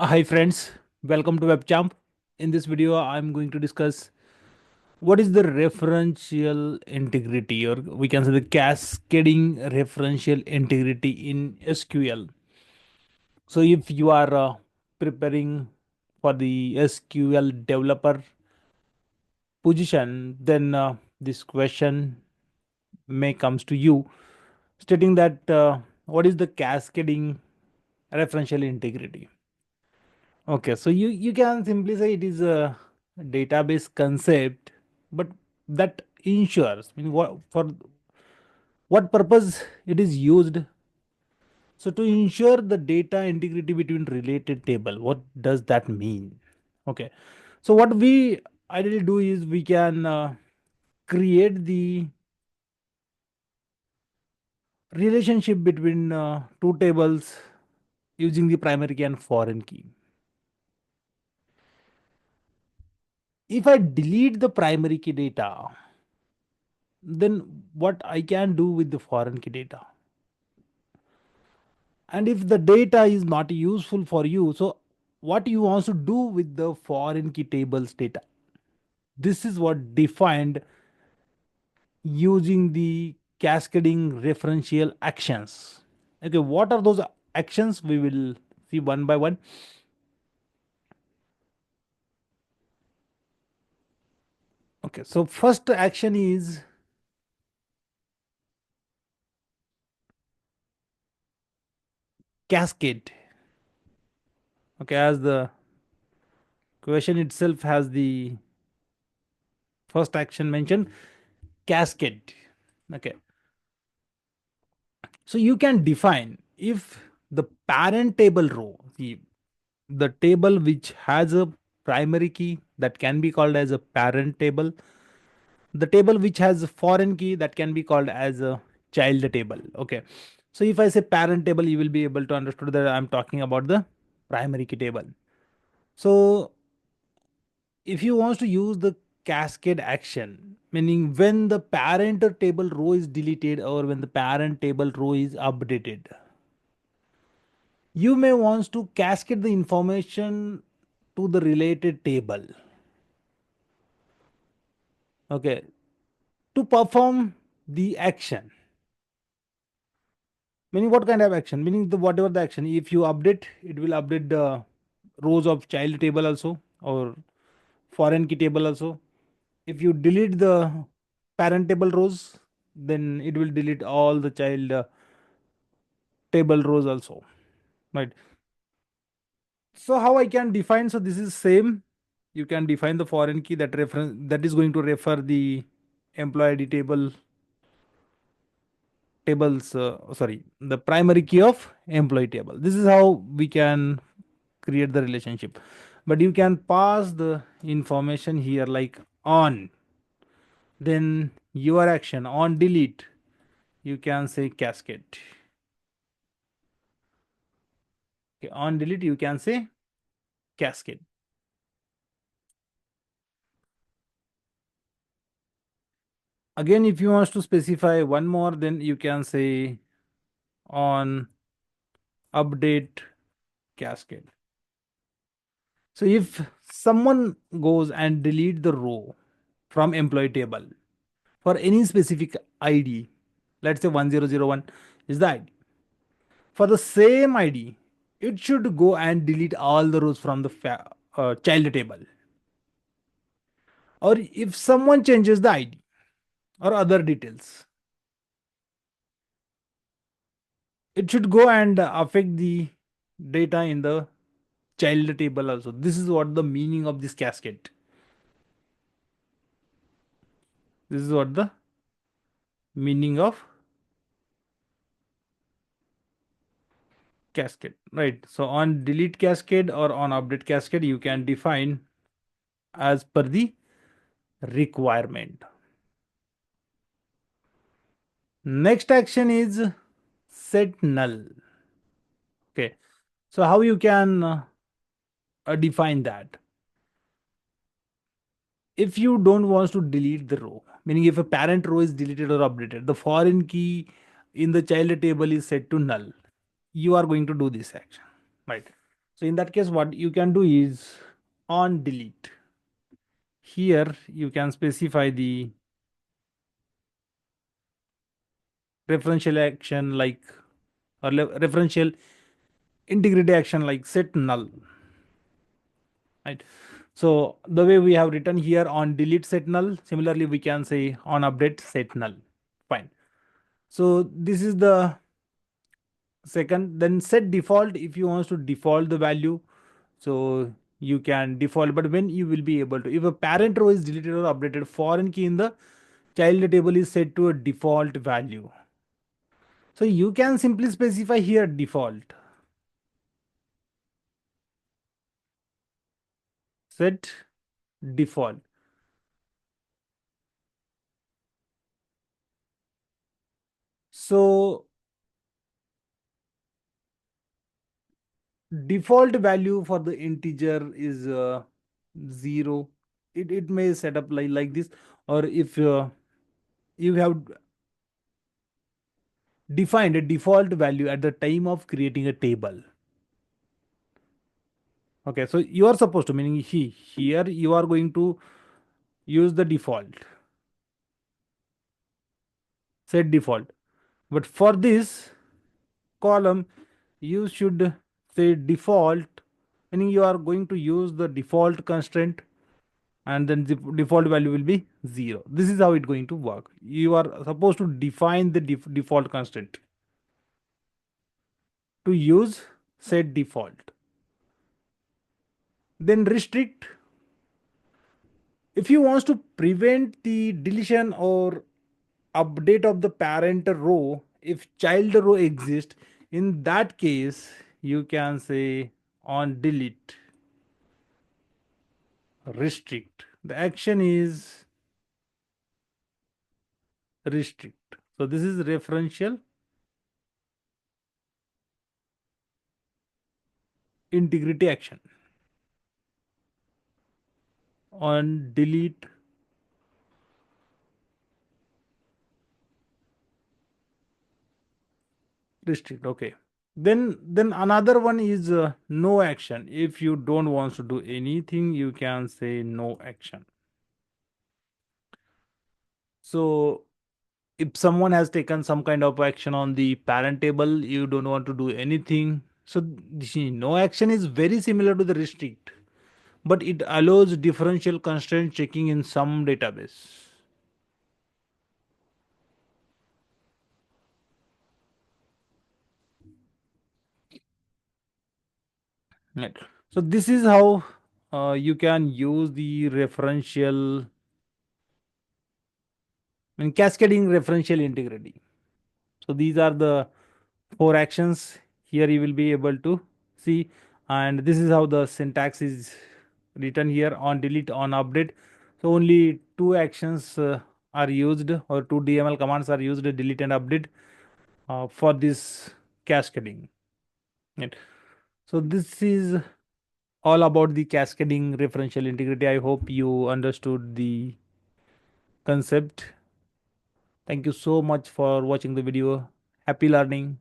Hi friends, welcome to WebChamp. In this video, I'm going to discuss what is the referential integrity, or we can say the cascading referential integrity in SQL. So if you are preparing for the SQL developer position, then this question may comes to you, stating that what is the cascading referential integrity. Okay, so you can simply say it is a database concept, but that ensures, I mean, what for what purpose it is used. So to ensure the data integrity between related table, what does that mean? Okay, so what we ideally do is we can create the relationship between two tables using the primary key and foreign key. If I delete the primary key data, then what I can do with the foreign key data? And if the data is not useful for you, so what you want to do with the foreign key tables data? This is what defined using the cascading referential actions. Okay, what are those actions? We will see one by one. Okay, so first action is cascade. Okay, as the question itself has the first action mentioned, cascade. Okay, so you can define if the parent table row, the table which has a primary key that can be called as a parent table, the table which has a foreign key that can be called as a child table. Okay, so if I say parent table, you will be able to understand that I'm talking about the primary key table. So if you want to use the cascade action, meaning when the parent table row is deleted or when the parent table row is updated, you may want to cascade the information to the related table. Okay, to perform the action. Meaning what kind of action? Meaning the whatever the action. If you update, it will update the rows of child table also or foreign key table also. If you delete the parent table rows, then it will delete all the child table rows also. Right. So how I can define? So this is same. You can define the foreign key that reference that is going to refer the employee ID tables. Sorry, the primary key of employee table. This is how we can create the relationship. But you can pass the information here like on, then your action on delete. You can say cascade. Okay, on delete you can say cascade. Again, if you want to specify one more, then you can say on update cascade. So if someone goes and delete the row from employee table for any specific ID, let's say 1001 is the ID. For the same ID, it should go and delete all the rows from the child table. Or if someone changes the ID or other details, it should go and affect the data in the child table also. This is what the meaning of this cascade. This is what the meaning of cascade, right? So on delete cascade or on update cascade, you can define as per the requirement. Next action is set null. Okay, so how you can define that? If you don't want to delete the row, meaning if a parent row is deleted or updated, the foreign key in the child table is set to null. You are going to do this action, right? So in that case, what you can do is on delete. Here you can specify the referential action like, or referential integrity action like set null, right? So the way we have written here on delete set null, similarly we can say on update set null. Fine. So this is the second. Then set default, if you want to default the value, so you can default, but when you will be able to, if a parent row is deleted or updated, foreign key in the child table is set to a default value. So you can simply specify here default, set default. So default value for the integer is 0. It may set up like this, or if you have defined a default value at the time of creating a table. Okay, so you are supposed to, meaning here you are going to use the default, set default. But for this column, you should say default, meaning you are going to use the default constraint, and then the default value will be 0. This is how it's going to work. You are supposed to define the default constraint to use set default. Then restrict, if you want to prevent the deletion or update of the parent row if child row exists, in that case you can say on delete restrict. The action is restrict. So this is referential integrity action on delete restrict. Okay, then another one is no action. If you don't want to do anything, you can say no action. So if someone has taken some kind of action on the parent table, you don't want to do anything. So no action is very similar to the restrict, but it allows differential constraint checking in some database. Right. So this is how you can use the referential and cascading referential integrity. So these are the 4 actions. Here you will be able to see, and this is how the syntax is written here on delete, on update. So only 2 actions are used, or 2 DML commands are used, delete and update, for this cascading. Right. So this is all about the cascading referential integrity. I hope you understood the concept. Thank you so much for watching the video. Happy learning.